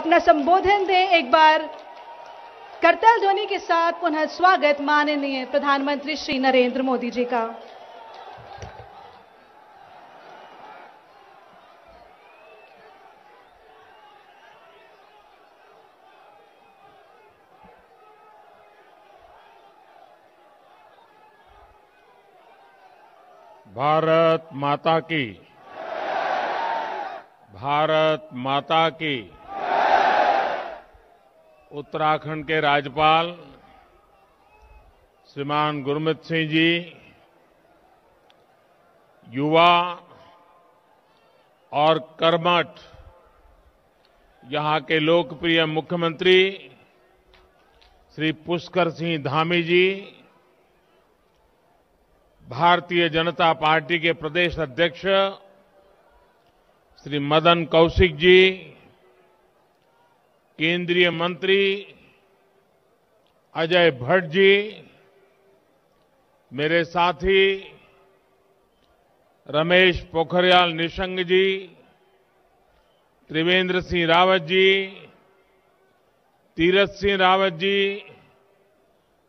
अपना संबोधन दें। एक बार करताल ध्वनि के साथ पुनः स्वागत माननीय प्रधानमंत्री श्री नरेंद्र मोदी जी का। भारत माता की, भारत माता की। उत्तराखंड के राज्यपाल श्रीमान गुरमीत सिंह जी, युवा और कर्मठ यहां के लोकप्रिय मुख्यमंत्री श्री पुष्कर सिंह धामी जी, भारतीय जनता पार्टी के प्रदेश अध्यक्ष श्री मदन कौशिक जी, केंद्रीय मंत्री अजय भट्ट जी, मेरे साथी रमेश पोखरियाल निशंक जी, त्रिवेंद्र सिंह रावत जी, तीरथ सिंह रावत जी,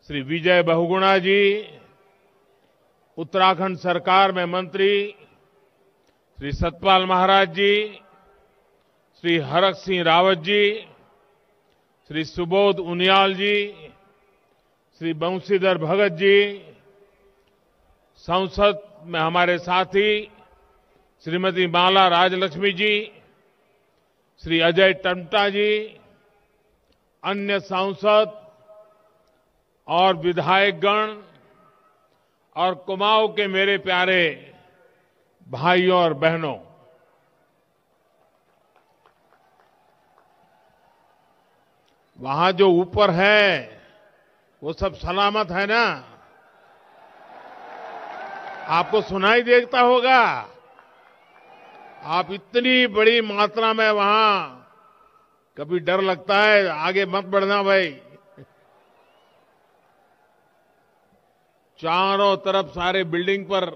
श्री विजय बहुगुणा जी, उत्तराखंड सरकार में मंत्री श्री सतपाल महाराज जी, श्री हरक सिंह रावत जी, श्री सुबोध उनियाल जी, श्री बंशीधर भगत जी, संसद में हमारे साथी श्रीमती माला राजलक्ष्मी जी, श्री अजय टम्टा जी, अन्य सांसद और विधायकगण और कुमाऊं के मेरे प्यारे भाइयों और बहनों, वहां जो ऊपर है वो सब सलामत है ना? आपको सुनाई देता होगा। आप इतनी बड़ी मात्रा में वहां, कभी डर लगता है आगे मत बढ़ना भाई। चारों तरफ सारे बिल्डिंग पर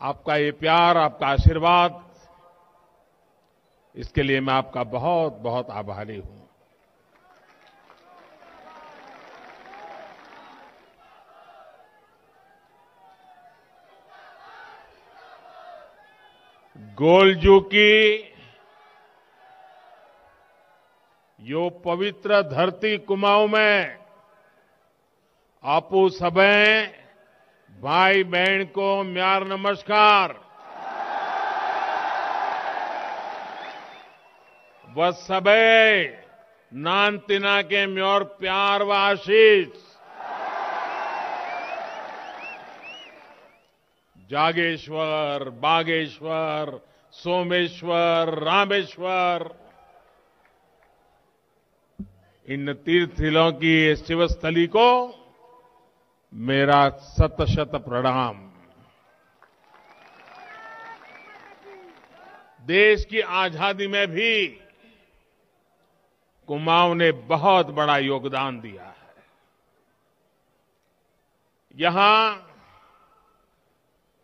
आपका ये प्यार, आपका आशीर्वाद, इसके लिए मैं आपका बहुत बहुत आभारी हूं। गोलजू की यो पवित्र धरती कुमाऊं में आपू सबे भाई बहन को म्यार नमस्कार। वह सबे नान तिना के म्योर प्यार व आशीष। जागेश्वर, बागेश्वर, सोमेश्वर, रामेश्वर, इन तीर्थस्थलों की शिवस्थली को मेरा शत शत प्रणाम। देश की आजादी में भी कुमाऊं ने बहुत बड़ा योगदान दिया है। यहां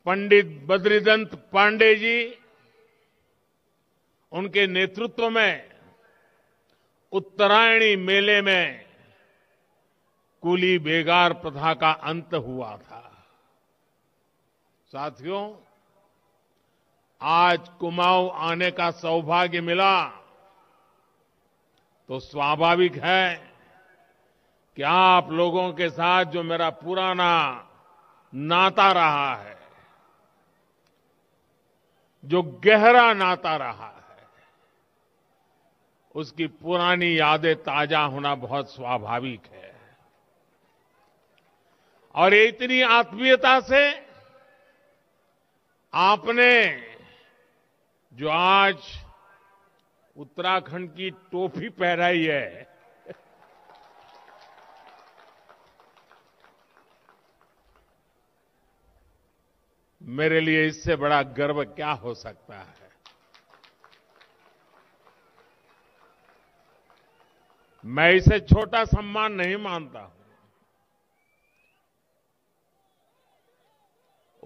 पंडित बद्रीदंत पांडे जी, उनके नेतृत्व में उत्तरायणी मेले में कुली बेगार प्रथा का अंत हुआ था। साथियों, आज कुमाऊं आने का सौभाग्य मिला तो स्वाभाविक है कि आप लोगों के साथ जो मेरा पुराना नाता रहा है, जो गहरा नाता रहा है, उसकी पुरानी यादें ताजा होना बहुत स्वाभाविक है। और इतनी आत्मीयता से आपने जो आज उत्तराखंड की टोपी पहनाई है, मेरे लिए इससे बड़ा गर्व क्या हो सकता है। मैं इसे छोटा सम्मान नहीं मानता हूं।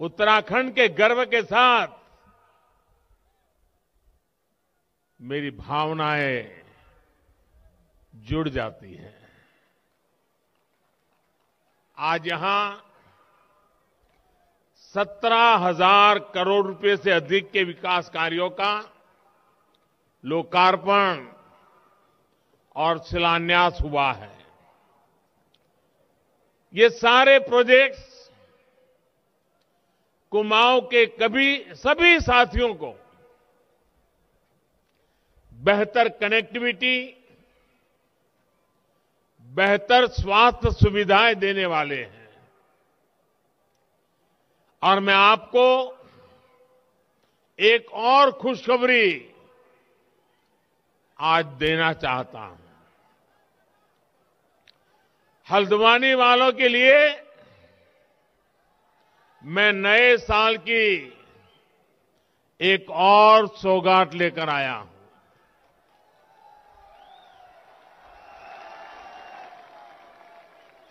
उत्तराखंड के गर्व के साथ मेरी भावनाएं जुड़ जाती हैं। आज यहां 17,000 करोड़ रुपए से अधिक के विकास कार्यों का लोकार्पण और शिलान्यास हुआ है। ये सारे प्रोजेक्ट्स कुमाऊं के सभी साथियों को बेहतर कनेक्टिविटी, बेहतर स्वास्थ्य सुविधाएं देने वाले हैं। और मैं आपको एक और खुशखबरी आज देना चाहता हूं। हल्द्वानी वालों के लिए मैं नए साल की एक और सौगात लेकर आया हूं।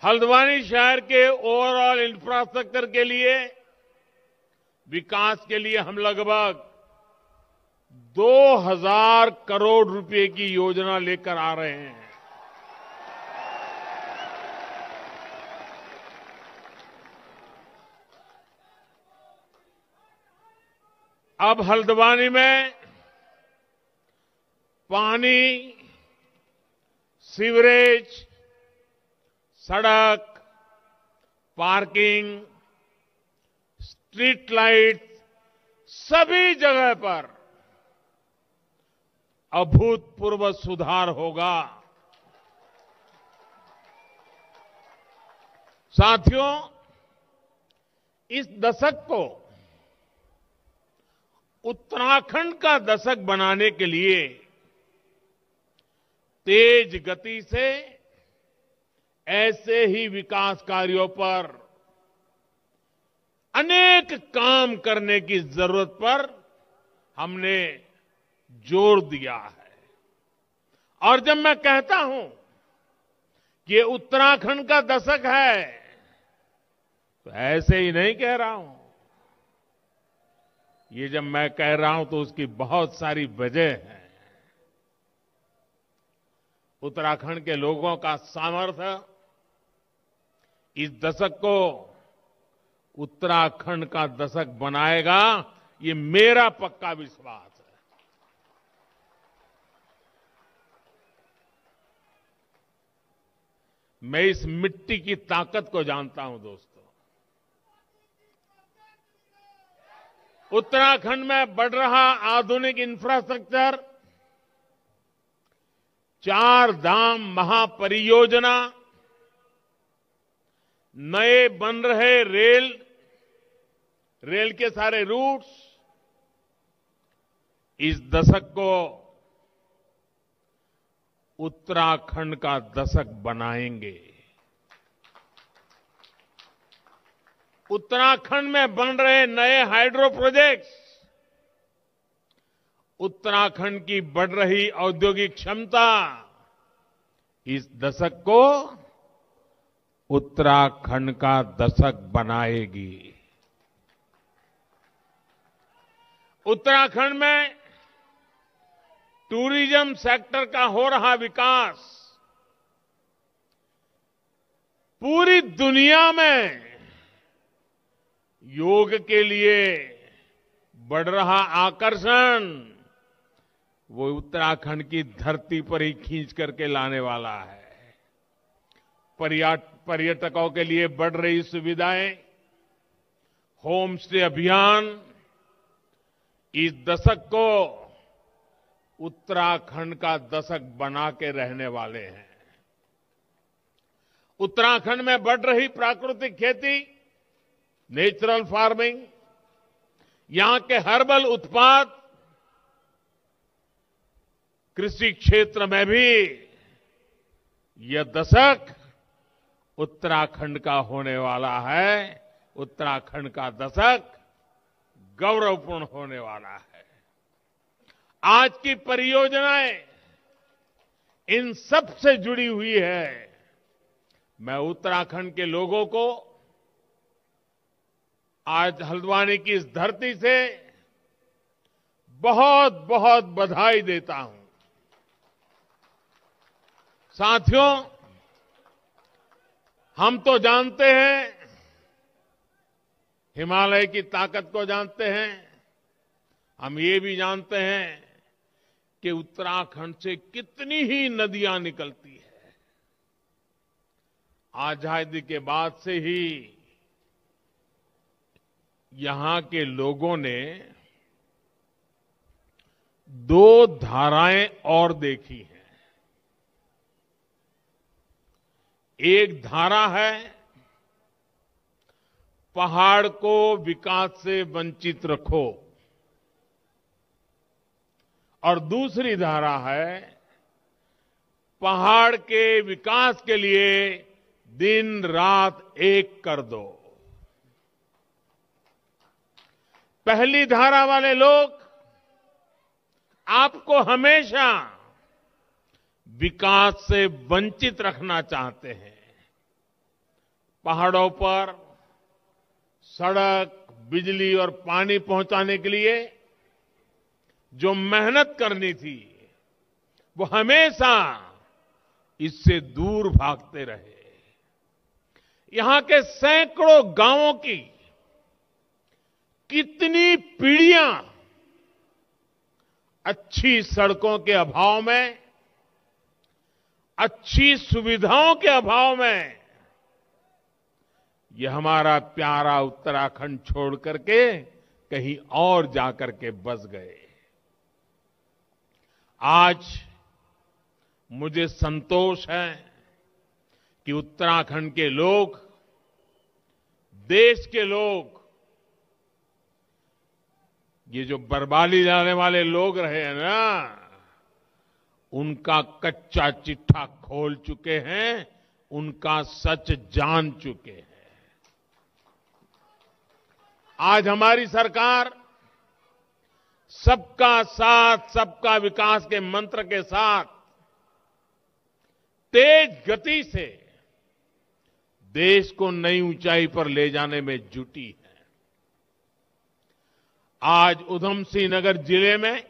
हल्द्वानी शहर के ओवरऑल इंफ्रास्ट्रक्चर के लिए, विकास के लिए हम लगभग 2,000 करोड़ रुपए की योजना लेकर आ रहे हैं। अब हल्द्वानी में पानी, सीवरेज, सड़क, पार्किंग, स्ट्रीट लाइट, सभी जगह पर अभूतपूर्व सुधार होगा। साथियों, इस दशक को उत्तराखंड का दशक बनाने के लिए तेज गति से ऐसे ही विकास कार्यों पर अनेक काम करने की जरूरत पर हमने जोर दिया है। और जब मैं कहता हूं कि ये उत्तराखंड का दशक है, तो ऐसे ही नहीं कह रहा हूं। ये जब मैं कह रहा हूं तो उसकी बहुत सारी वजह है। उत्तराखंड के लोगों का सामर्थ्य इस दशक को उत्तराखंड का दशक बनाएगा, ये मेरा पक्का विश्वास है। मैं इस मिट्टी की ताकत को जानता हूं दोस्तों। उत्तराखंड में बढ़ रहा आधुनिक इंफ्रास्ट्रक्चर, 4 धाम महापरियोजना, नए बन रहे रेल के सारे रूट्स इस दशक को उत्तराखंड का दशक बनाएंगे। उत्तराखंड में बन रहे नए हाइड्रो प्रोजेक्ट्स उत्तराखंड की बढ़ रही औद्योगिक क्षमता इस दशक को उत्तराखंड का दशक बनाएगी। उत्तराखंड में टूरिज्म सेक्टर का हो रहा विकास पूरी दुनिया में योग के लिए बढ़ रहा आकर्षण वो उत्तराखंड की धरती पर ही खींच करके लाने वाला है। पर्यटकों के लिए बढ़ रही सुविधाएं, होम स्टे अभियान इस दशक को उत्तराखंड का दशक बना के रहने वाले हैं। उत्तराखंड में बढ़ रही प्राकृतिक खेती, नेचुरल फार्मिंग, यहां के हर्बल उत्पाद, कृषि क्षेत्र में भी यह दशक उत्तराखंड का होने वाला है। उत्तराखंड का दशक गौरवपूर्ण होने वाला है। आज की परियोजनाएं इन सब से जुड़ी हुई है। मैं उत्तराखंड के लोगों को आज हल्द्वानी की इस धरती से बहुत बहुत बधाई देता हूं। साथियों, हम तो जानते हैं, हिमालय की ताकत को जानते हैं। हम ये भी जानते हैं कि उत्तराखंड से कितनी ही नदियां निकलती है। आजादी के बाद से ही यहां के लोगों ने 2 धाराएं और देखी हैं। एक धारा है पहाड़ को विकास से वंचित रखो, और दूसरी धारा है पहाड़ के विकास के लिए दिन रात एक कर दो। पहली धारा वाले लोग आपको हमेशा विकास से वंचित रखना चाहते हैं। पहाड़ों पर सड़क, बिजली और पानी पहुंचाने के लिए जो मेहनत करनी थी, वो हमेशा इससे दूर भागते रहे। यहां के सैकड़ों गांवों की कितनी पीढ़ियां अच्छी सड़कों के अभाव में, अच्छी सुविधाओं के अभाव में ये हमारा प्यारा उत्तराखंड छोड़ करके कहीं और जाकर के बस गए। आज मुझे संतोष है कि उत्तराखंड के लोग, देश के लोग, ये जो बर्बादी लाने वाले लोग रहे हैं ना, उनका कच्चा चिट्ठा खोल चुके हैं, उनका सच जान चुके हैं। आज हमारी सरकार सबका साथ, सबका विकास के मंत्र के साथ तेज गति से देश को नई ऊंचाई पर ले जाने में जुटी है। आज उधम सिंह नगर जिले में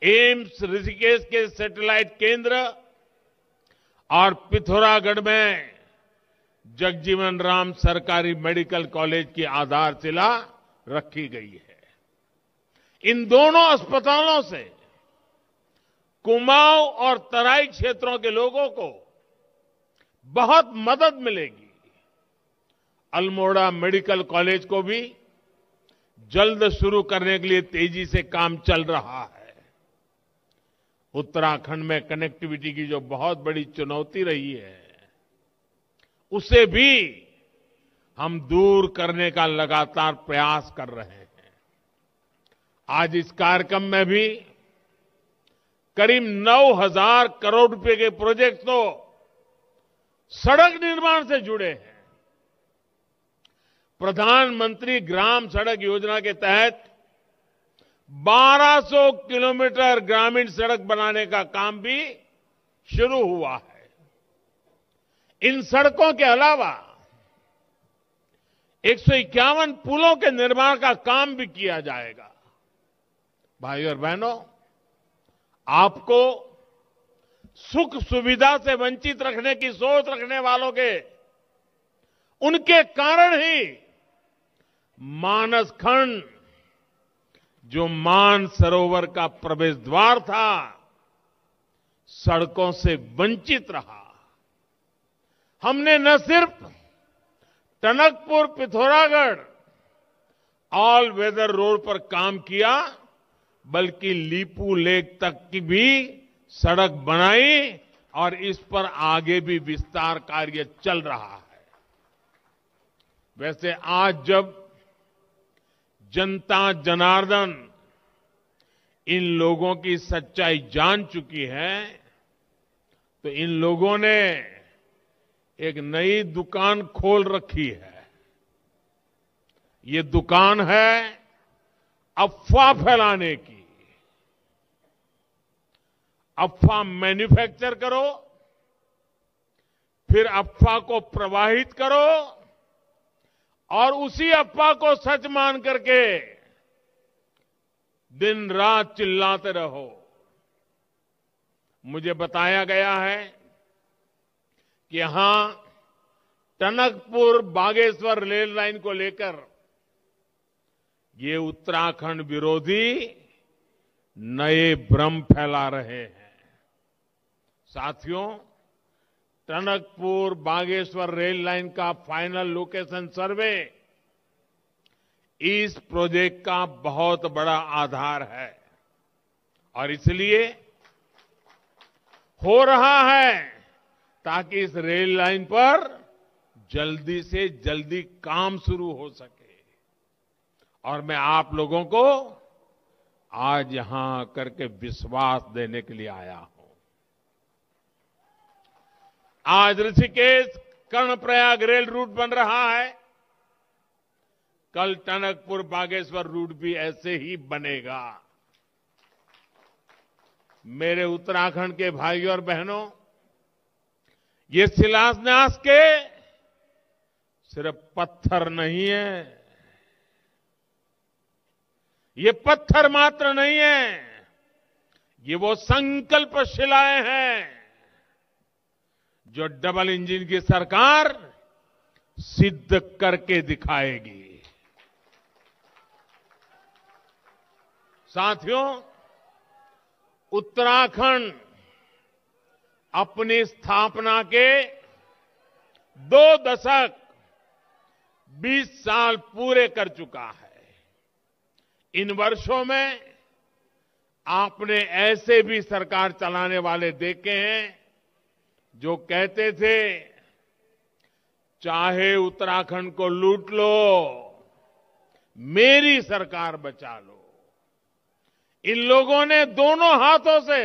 एम्स ऋषिकेश के सैटेलाइट केंद्र और पिथौरागढ़ में जगजीवन राम सरकारी मेडिकल कॉलेज की आधारशिला रखी गई है। इन दोनों अस्पतालों से कुमाऊं और तराई क्षेत्रों के लोगों को बहुत मदद मिलेगी। अल्मोड़ा मेडिकल कॉलेज को भी जल्द शुरू करने के लिए तेजी से काम चल रहा है। उत्तराखंड में कनेक्टिविटी की जो बहुत बड़ी चुनौती रही है, उसे भी हम दूर करने का लगातार प्रयास कर रहे हैं। आज इस कार्यक्रम में भी करीब 9,000 करोड़ रुपए के प्रोजेक्ट तो सड़क निर्माण से जुड़े हैं। प्रधानमंत्री ग्राम सड़क योजना के तहत 1200 किलोमीटर ग्रामीण सड़क बनाने का काम भी शुरू हुआ है। इन सड़कों के अलावा 151 पुलों के निर्माण का काम भी किया जाएगा। भाइयों और बहनों, आपको सुख सुविधा से वंचित रखने की सोच रखने वालों के, उनके कारण ही मानस खंड, जो मान सरोवर का प्रवेश द्वार था, सड़कों से वंचित रहा। हमने न सिर्फ Tanakpur Pithoragarh all weather road पर काम किया, बल्कि लीपू लेक तक की भी सड़क बनाई और इस पर आगे भी विस्तार कार्य चल रहा है। वैसे आज जब जनता जनार्दन इन लोगों की सच्चाई जान चुकी है, तो इन लोगों ने एक नई दुकान खोल रखी है। ये दुकान है अफवाह फैलाने की। अफवाह मैन्युफैक्चर करो, फिर अफवाह को प्रवाहित करो और उसी अफवाह को सच मान करके दिन रात चिल्लाते रहो। मुझे बताया गया है कि यहां टनकपुर बागेश्वर रेल लाइन को लेकर ये उत्तराखंड विरोधी नए भ्रम फैला रहे हैं। साथियों, टनकपुर बागेश्वर रेल लाइन का फाइनल लोकेशन सर्वे इस प्रोजेक्ट का बहुत बड़ा आधार है और इसलिए हो रहा है ताकि इस रेल लाइन पर जल्दी से जल्दी काम शुरू हो सके। और मैं आप लोगों को आज यहां करके विश्वास देने के लिए आया हूं। आज ऋषिकेश कर्णप्रयाग रेल रूट बन रहा है, कल टनकपुर बागेश्वर रूट भी ऐसे ही बनेगा। मेरे उत्तराखंड के भाइयों और बहनों, ये शिलान्यास के सिर्फ पत्थर नहीं है, ये पत्थर मात्र नहीं है, ये वो संकल्प शिलाएं हैं जो डबल इंजन की सरकार सिद्ध करके दिखाएगी। साथियों, उत्तराखंड अपनी स्थापना के 2 दशक 20 साल पूरे कर चुका है। इन वर्षों में आपने ऐसे भी सरकार चलाने वाले देखे हैं जो कहते थे चाहे उत्तराखंड को लूट लो, मेरी सरकार बचा लो। इन लोगों ने दोनों हाथों से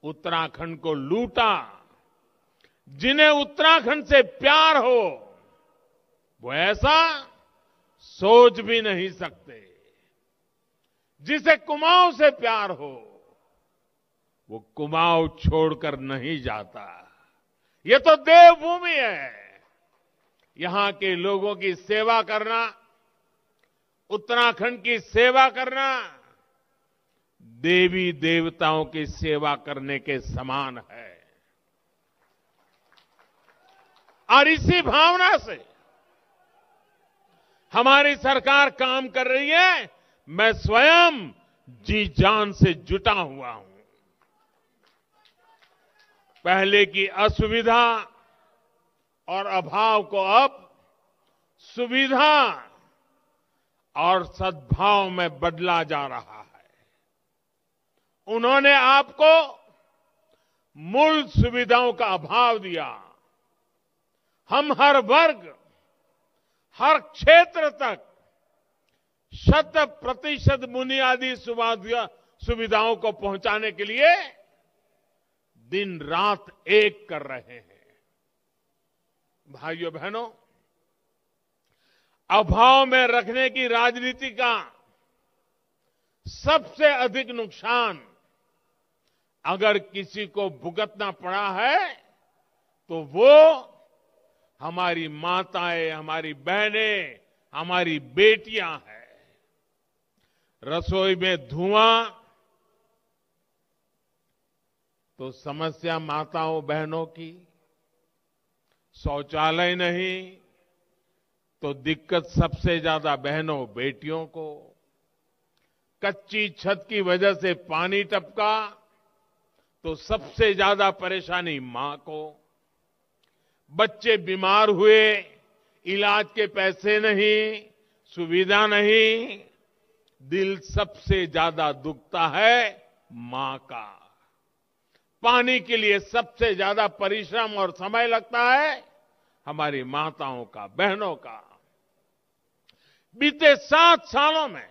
उत्तराखंड को लूटा। जिन्हें उत्तराखंड से प्यार हो वो ऐसा सोच भी नहीं सकते। जिसे कुमाऊं से प्यार हो वो कुमाऊं छोड़कर नहीं जाता। ये तो देवभूमि है। यहां के लोगों की सेवा करना, उत्तराखंड की सेवा करना देवी देवताओं की सेवा करने के समान है। और इसी भावना से हमारी सरकार काम कर रही है। मैं स्वयं जी जान से जुटा हुआ हूं। पहले की असुविधा और अभाव को अब सुविधा और सद्भाव में बदला जा रहा है। उन्होंने आपको मूल सुविधाओं का अभाव दिया। हम हर वर्ग, हर क्षेत्र तक 100% बुनियादी सुविधाओं को पहुंचाने के लिए दिन रात एक कर रहे हैं। भाइयों बहनों, अभाव में रखने की राजनीति का सबसे अधिक नुकसान अगर किसी को भुगतना पड़ा है तो वो हमारी माताएं, हमारी बहनें, हमारी बेटियां हैं। रसोई में धुआं तो समस्या माताओं बहनों की, शौचालय नहीं तो दिक्कत सबसे ज्यादा बहनों बेटियों को, कच्ची छत की वजह से पानी टपका तो सबसे ज्यादा परेशानी मां को, बच्चे बीमार हुए, इलाज के पैसे नहीं, सुविधा नहीं, दिल सबसे ज्यादा दुखता है मां का। पानी के लिए सबसे ज्यादा परिश्रम और समय लगता है हमारी माताओं का, बहनों का। बीते 7 सालों में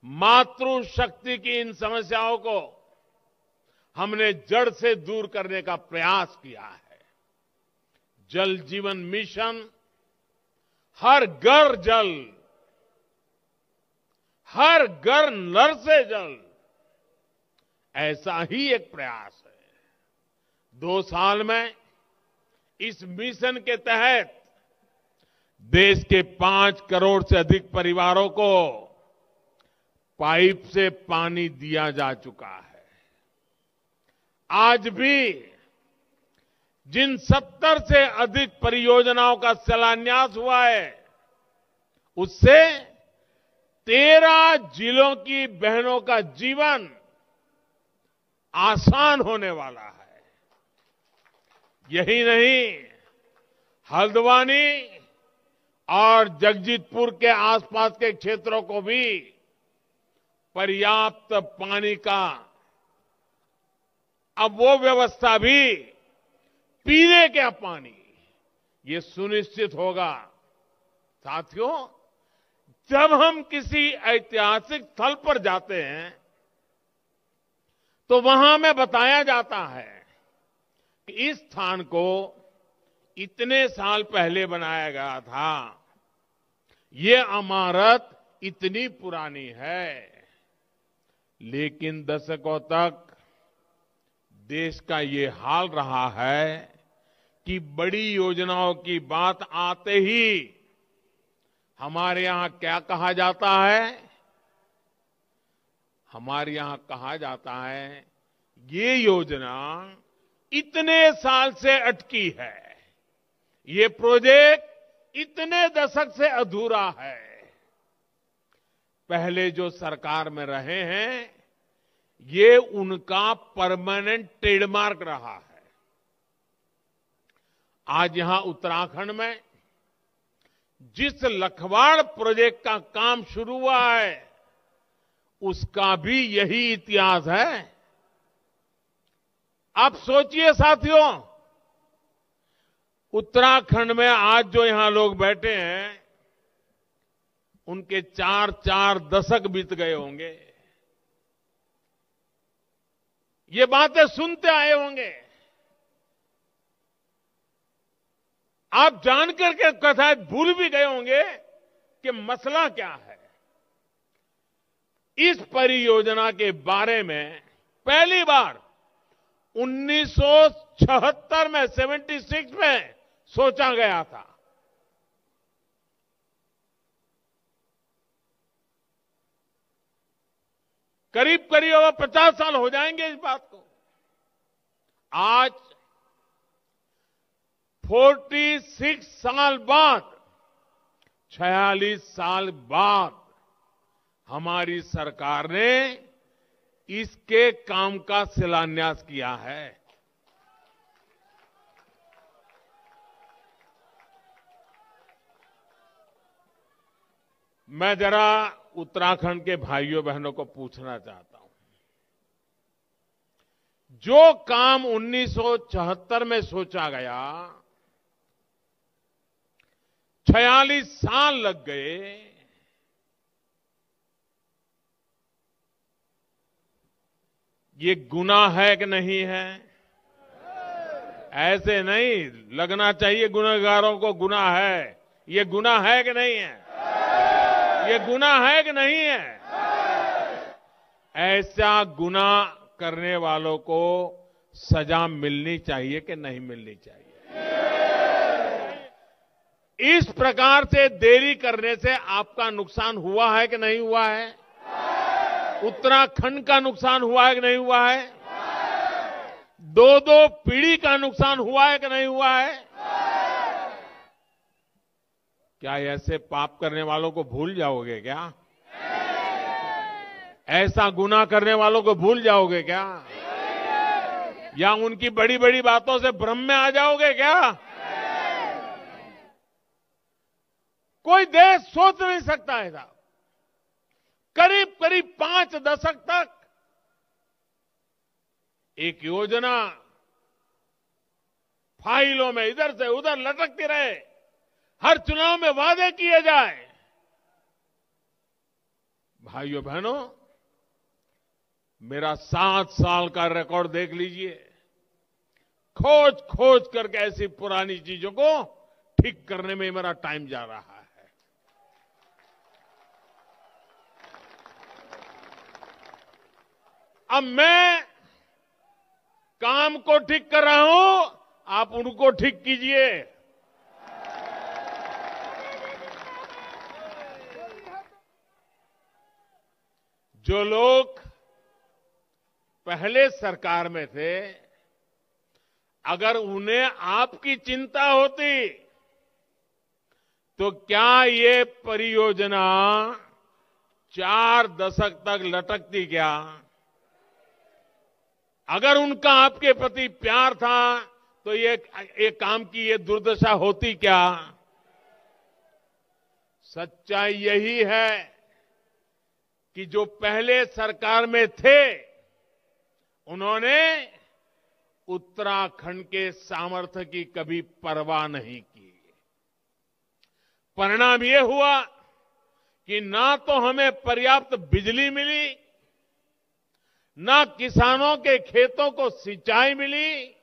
मातृशक्ति की इन समस्याओं को हमने जड़ से दूर करने का प्रयास किया है। जल जीवन मिशन, हर घर जल, हर घर नल से जल, ऐसा ही एक प्रयास है। 2 साल में इस मिशन के तहत देश के 5 करोड़ से अधिक परिवारों को पाइप से पानी दिया जा चुका है। आज भी जिन 70 से अधिक परियोजनाओं का शिलान्यास हुआ है, उससे 13 जिलों की बहनों का जीवन आसान होने वाला है। यही नहीं, हल्द्वानी और जगजीतपुर के आसपास के क्षेत्रों को भी पर्याप्त पानी का अब वो व्यवस्था भी पीने का पानी ये सुनिश्चित होगा। साथियों, जब हम किसी ऐतिहासिक स्थल पर जाते हैं तो वहां में बताया जाता है कि इस स्थान को इतने साल पहले बनाया गया था, ये इमारत इतनी पुरानी है। लेकिन दशकों तक देश का ये हाल रहा है कि बड़ी योजनाओं की बात आते ही हमारे यहां क्या कहा जाता है? हमारे यहां कहा जाता है, ये योजना इतने साल से अटकी है, ये प्रोजेक्ट इतने दशक से अधूरा है। पहले जो सरकार में रहे हैं, ये उनका परमानेंट ट्रेडमार्क रहा है। आज यहां उत्तराखंड में जिस लखवाड़ प्रोजेक्ट का काम शुरू हुआ है, उसका भी यही इतिहास है। आप सोचिए साथियों, उत्तराखंड में आज जो यहां लोग बैठे हैं, उनके 4 दशक बीत गए होंगे, ये बातें सुनते आए होंगे। आप जानकर के कथा भूल भी गए होंगे कि मसला क्या है। इस परियोजना के बारे में पहली बार 1976 में 76 में सोचा गया था। करीब करीब अब 50 साल हो जाएंगे इस बात को। आज 46 साल बाद, 46 साल बाद हमारी सरकार ने इसके काम का शिलान्यास किया है। मैं जरा उत्तराखंड के भाइयों बहनों को पूछना चाहता हूं, जो काम 1976 में सोचा गया, 46 साल लग गए, ये गुनाह है कि नहीं है? ऐसे नहीं लगना चाहिए गुनहगारों को गुनाह है। ये गुनाह है कि नहीं है? ये गुनाह है कि नहीं है? ऐसा गुनाह करने वालों को सजा मिलनी चाहिए कि नहीं मिलनी चाहिए? इस प्रकार से देरी करने से आपका नुकसान हुआ है कि नहीं हुआ है? उत्तराखंड का नुकसान हुआ है कि नहीं हुआ है? 2-2 पीढ़ी का नुकसान हुआ है कि नहीं हुआ है? क्या ऐसे पाप करने वालों को भूल जाओगे क्या? ऐसा गुनाह करने वालों को भूल जाओगे क्या? या उनकी बड़ी बड़ी बातों से भ्रम में आ जाओगे क्या? कोई देश सोच नहीं सकता है साहब। करीब करीब 5 दशक तक एक योजना फाइलों में इधर से उधर लटकती रहे, हर चुनाव में वादे किए जाए। भाइयों बहनों, मेरा 7 साल का रिकॉर्ड देख लीजिए। खोज खोज करके ऐसी पुरानी चीजों को ठीक करने में मेरा टाइम जा रहा है। अब मैं काम को ठीक कर रहा हूं, आप उनको ठीक कीजिए। जो लोग पहले सरकार में थे, अगर उन्हें आपकी चिंता होती तो क्या ये परियोजना 4 दशक तक लटकती क्या? अगर उनका आपके प्रति प्यार था तो ये काम की ये दुर्दशा होती क्या? सच्चाई यही है कि जो पहले सरकार में थे, उन्होंने उत्तराखंड के सामर्थ्य की कभी परवाह नहीं की। परिणाम यह हुआ कि ना तो हमें पर्याप्त बिजली मिली, ना किसानों के खेतों को सिंचाई मिली,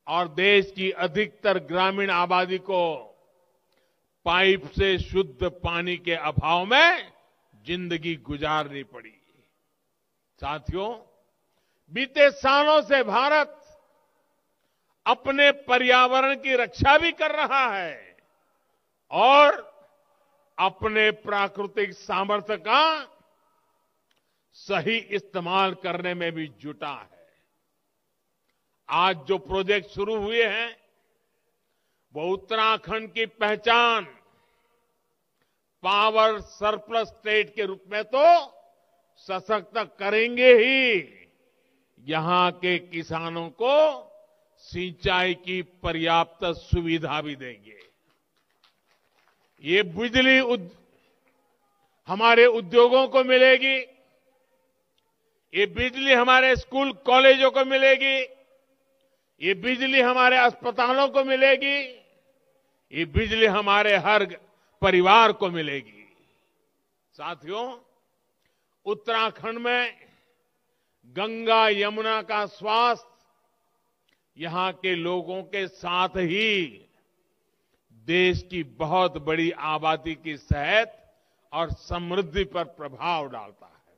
और देश की अधिकतर ग्रामीण आबादी को पाइप से शुद्ध पानी के अभाव में जिंदगी गुजारनी पड़ी। साथियों, बीते सालों से भारत अपने पर्यावरण की रक्षा भी कर रहा है और अपने प्राकृतिक सामर्थ्य का सही इस्तेमाल करने में भी जुटा है। आज जो प्रोजेक्ट शुरू हुए हैं, वो उत्तराखंड की पहचान पावर सरप्लस स्टेट के रूप में तो सशक्त करेंगे ही, यहां के किसानों को सिंचाई की पर्याप्त सुविधा भी देंगे। ये बिजली हमारे उद्योगों को मिलेगी, ये बिजली हमारे स्कूल कॉलेजों को मिलेगी, ये बिजली हमारे अस्पतालों को मिलेगी, ये बिजली हमारे हर परिवार को मिलेगी। साथियों, उत्तराखंड में गंगा यमुना का स्वास्थ्य यहां के लोगों के साथ ही देश की बहुत बड़ी आबादी की सेहत और समृद्धि पर प्रभाव डालता है।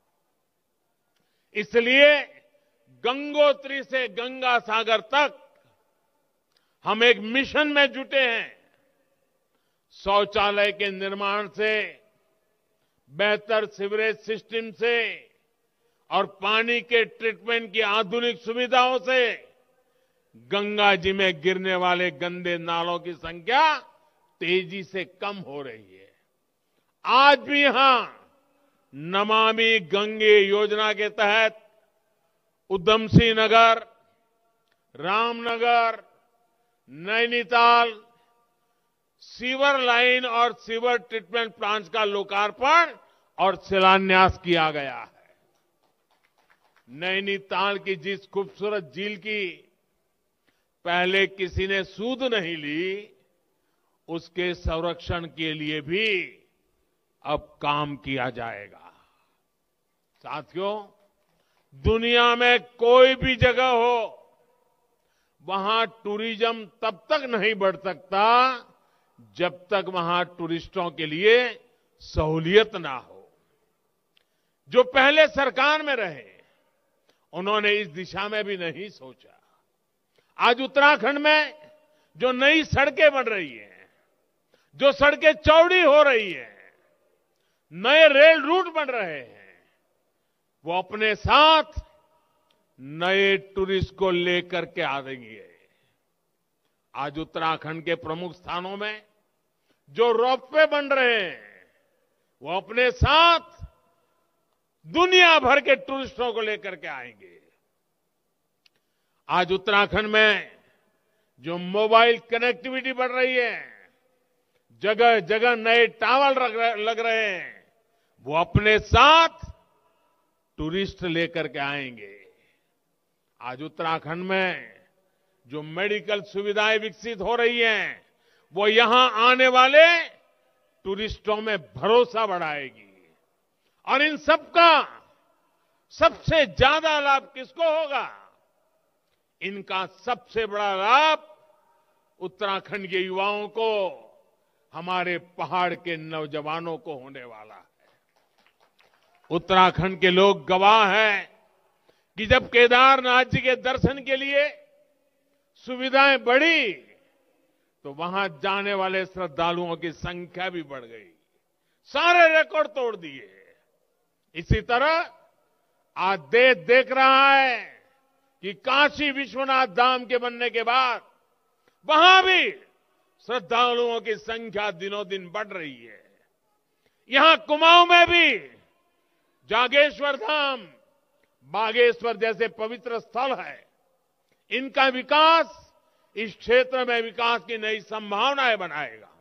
इसलिए गंगोत्री से गंगा सागर तक हम एक मिशन में जुटे हैं। शौचालय के निर्माण से, बेहतर सीवरेज सिस्टम से और पानी के ट्रीटमेंट की आधुनिक सुविधाओं से गंगा जी में गिरने वाले गंदे नालों की संख्या तेजी से कम हो रही है। आज भी यहां नमामि गंगे योजना के तहत उधमसिंह नगर, रामनगर, नैनीताल सीवर लाइन और सीवर ट्रीटमेंट प्लांट का लोकार्पण और शिलान्यास किया गया है। नैनीताल की जिस खूबसूरत झील की पहले किसी ने सूध नहीं ली, उसके संरक्षण के लिए भी अब काम किया जाएगा। साथियों, दुनिया में कोई भी जगह हो, वहां टूरिज्म तब तक नहीं बढ़ सकता जब तक वहां टूरिस्टों के लिए सहूलियत ना हो। जो पहले सरकार में रहे, उन्होंने इस दिशा में भी नहीं सोचा। आज उत्तराखंड में जो नई सड़कें बन रही हैं, जो सड़कें चौड़ी हो रही हैं, नए रेल रूट बन रहे हैं, वो अपने साथ नए टूरिस्ट को लेकर के आ रही है। आज उत्तराखंड के प्रमुख स्थानों में जो रोपवे बन रहे हैं, वो अपने साथ दुनिया भर के टूरिस्टों को लेकर के आएंगे। आज उत्तराखंड में जो मोबाइल कनेक्टिविटी बढ़ रही है, जगह जगह नए टावर लग रहे हैं, वो अपने साथ टूरिस्ट लेकर के आएंगे। आज उत्तराखंड में जो मेडिकल सुविधाएं विकसित हो रही हैं, वो यहां आने वाले टूरिस्टों में भरोसा बढ़ाएगी। और इन सबका सबसे ज्यादा लाभ किसको होगा? इनका सबसे बड़ा लाभ उत्तराखंड के युवाओं को, हमारे पहाड़ के नौजवानों को होने वाला है। उत्तराखंड के लोग गवाह हैं कि जब केदारनाथ जी के दर्शन के लिए सुविधाएं बढ़ी, तो वहां जाने वाले श्रद्धालुओं की संख्या भी बढ़ गई। सारे रिकॉर्ड तोड़ दिए। इसी तरह आज देश देख रहा है कि काशी विश्वनाथ धाम के बनने के बाद वहां भी श्रद्धालुओं की संख्या दिनों दिन बढ़ रही है। यहां कुमाऊं में भी जागेश्वर धाम, बागेश्वर जैसे पवित्र स्थल है। इनका विकास इस क्षेत्र में विकास की नई संभावनाएं बनाएगा।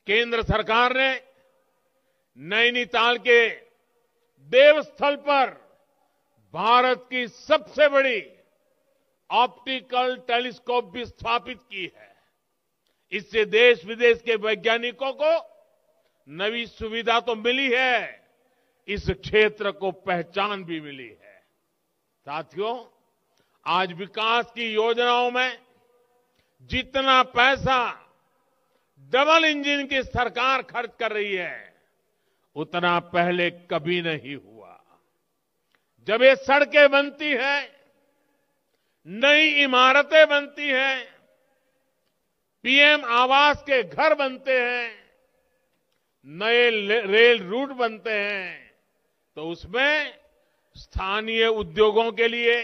केंद्र सरकार ने नैनीताल के देवस्थल पर भारत की सबसे बड़ी ऑप्टिकल टेलीस्कोप भी स्थापित की है। इससे देश विदेश के वैज्ञानिकों को नई सुविधा तो मिली है, इस क्षेत्र को पहचान भी मिली है। साथियों, आज विकास की योजनाओं में जितना पैसा डबल इंजन की सरकार खर्च कर रही है, उतना पहले कभी नहीं हुआ। जब ये सड़कें बनती हैं, नई इमारतें बनती हैं, पीएम आवास के घर बनते हैं, नए रेल रूट बनते हैं, तो उसमें स्थानीय उद्योगों के लिए,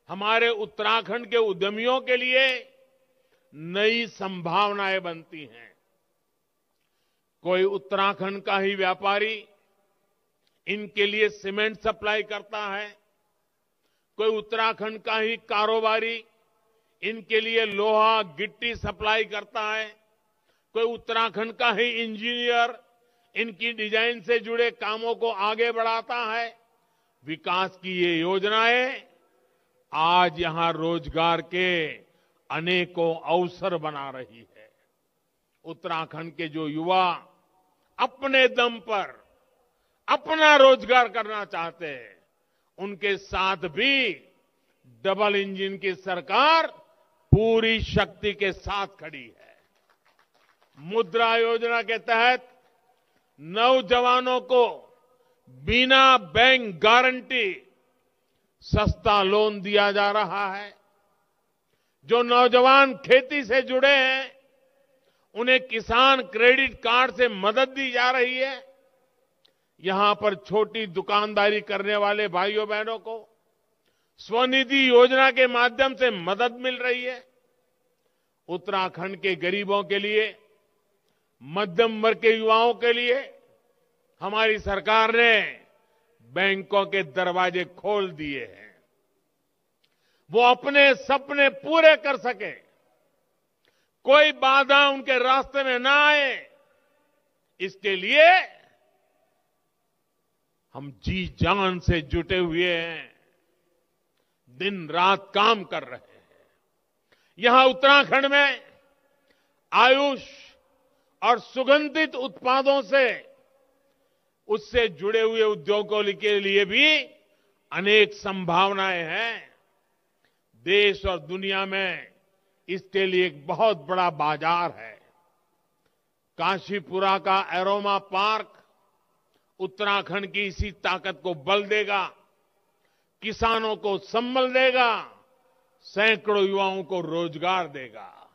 हमारे उत्तराखंड के उद्यमियों के लिए नई संभावनाएं बनती हैं। कोई उत्तराखंड का ही व्यापारी इनके लिए सीमेंट सप्लाई करता है, कोई उत्तराखंड का ही कारोबारी इनके लिए लोहा गिट्टी सप्लाई करता है, कोई उत्तराखंड का ही इंजीनियर इनकी डिजाइन से जुड़े कामों को आगे बढ़ाता है। विकास की ये योजनाएं आज यहां रोजगार के अनेकों अवसर बना रही है। उत्तराखंड के जो युवा अपने दम पर अपना रोजगार करना चाहते हैं, उनके साथ भी डबल इंजन की सरकार पूरी शक्ति के साथ खड़ी है। मुद्रा योजना के तहत नौजवानों को बिना बैंक गारंटी सस्ता लोन दिया जा रहा है। जो नौजवान खेती से जुड़े हैं, उन्हें किसान क्रेडिट कार्ड से मदद दी जा रही है। यहां पर छोटी दुकानदारी करने वाले भाइयों बहनों को स्वनिधि योजना के माध्यम से मदद मिल रही है। उत्तराखंड के गरीबों के लिए, मध्यम वर्ग के युवाओं के लिए हमारी सरकार ने बैंकों के दरवाजे खोल दिए हैं। वो अपने सपने पूरे कर सके, कोई बाधा उनके रास्ते में ना आए, इसके लिए हम जी जान से जुटे हुए हैं, दिन रात काम कर रहे हैं। यहां उत्तराखंड में आयुष और सुगंधित उत्पादों से उससे जुड़े हुए उद्योगों के लिए भी अनेक संभावनाएं हैं। देश और दुनिया में इसके लिए एक बहुत बड़ा बाजार है। काशीपुरा का एरोमा पार्क उत्तराखंड की इसी ताकत को बल देगा, किसानों को संबल देगा, सैकड़ों युवाओं को रोजगार देगा।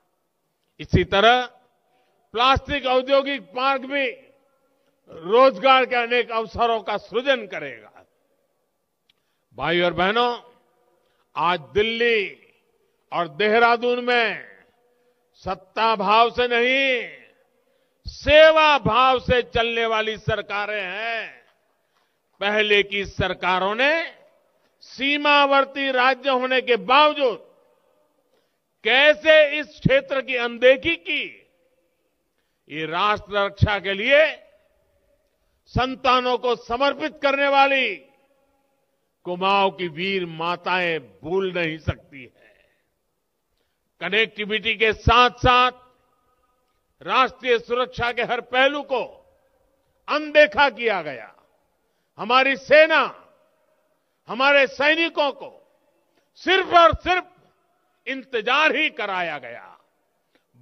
इसी तरह प्लास्टिक औद्योगिक पार्क भी रोजगार के अनेक अवसरों का सृजन करेगा। भाई और बहनों, आज दिल्ली और देहरादून में सत्ता भाव से नहीं, सेवा भाव से चलने वाली सरकारें हैं। पहले की सरकारों ने सीमावर्ती राज्य होने के बावजूद कैसे इस क्षेत्र की अनदेखी की। ये राष्ट्र रक्षा के लिए संतानों को समर्पित करने वाली कुमाऊं की वीर माताएं भूल नहीं सकती है। कनेक्टिविटी के साथ साथ राष्ट्रीय सुरक्षा के हर पहलू को अनदेखा किया गया। हमारी सेना, हमारे सैनिकों को सिर्फ और सिर्फ इंतजार ही कराया गया।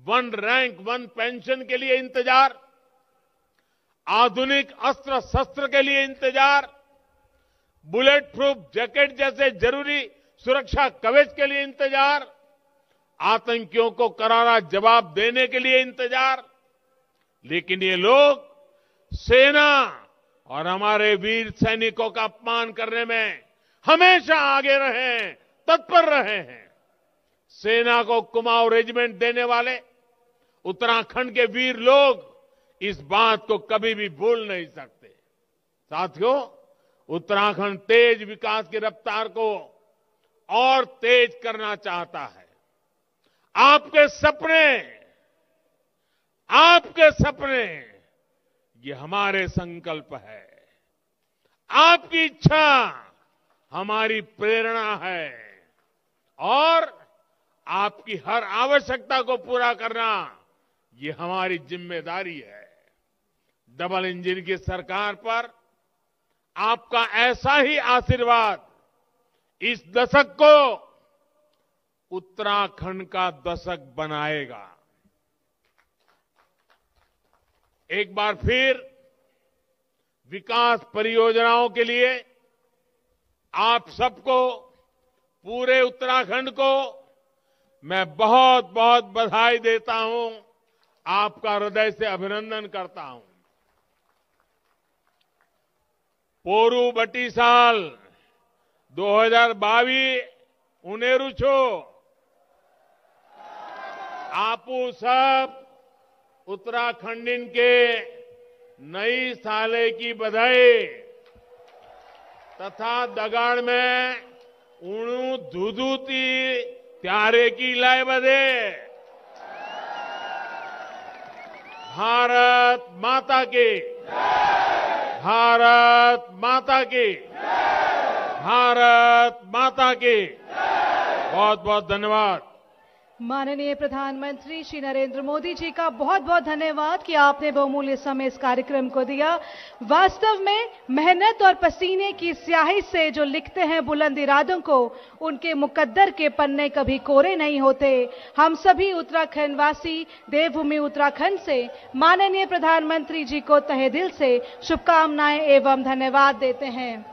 1 रैंक 1 पेंशन के लिए इंतजार, आधुनिक अस्त्र शस्त्र के लिए इंतजार, बुलेट प्रूफ जैकेट जैसे जरूरी सुरक्षा कवच के लिए इंतजार, आतंकियों को करारा जवाब देने के लिए इंतजार। लेकिन ये लोग सेना और हमारे वीर सैनिकों का अपमान करने में हमेशा आगे रहे हैं, तत्पर रहे हैं। सेना को कुमाऊं रेजिमेंट देने वाले उत्तराखंड के वीर लोग इस बात को कभी भी भूल नहीं सकते। साथियों, उत्तराखंड तेज विकास की रफ्तार को और तेज करना चाहता है। आपके सपने ये हमारे संकल्प है। आपकी इच्छा हमारी प्रेरणा है और आपकी हर आवश्यकता को पूरा करना ये हमारी जिम्मेदारी है। डबल इंजन की सरकार पर आपका ऐसा ही आशीर्वाद इस दशक को उत्तराखंड का दशक बनाएगा। एक बार फिर विकास परियोजनाओं के लिए आप सबको, पूरे उत्तराखंड को मैं बहुत बहुत बधाई देता हूं, आपका हृदय से अभिनंदन करता हूं। पोरू बटीसाल 2022 उनेरू छो आपू सब उत्तराखंडीन के नई साले की बधाई तथा दगाड़ में उणु धुधुती त्यारे की लाए बधे। भारत माता की, भारत माता की, भारत माता की। बहुत बहुत धन्यवाद। माननीय प्रधानमंत्री श्री नरेंद्र मोदी जी का बहुत बहुत धन्यवाद कि आपने बहुमूल्य समय इस कार्यक्रम को दिया। वास्तव में मेहनत और पसीने की स्याही से जो लिखते हैं बुलंद इरादों को, उनके मुकद्दर के पन्ने कभी कोरे नहीं होते। हम सभी उत्तराखंड वासी देवभूमि उत्तराखंड से माननीय प्रधानमंत्री जी को तहे दिल से शुभकामनाएं एवं धन्यवाद देते हैं।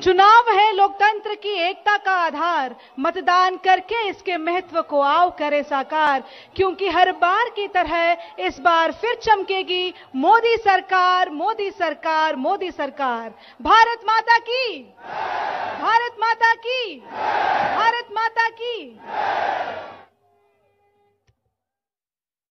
चुनाव है लोकतंत्र की एकता का आधार, मतदान करके इसके महत्व को आओ करे साकार, क्योंकि हर बार की तरह इस बार फिर चमकेगी मोदी सरकार, मोदी सरकार, मोदी सरकार। भारत माता की, भारत माता की, भारत माता की।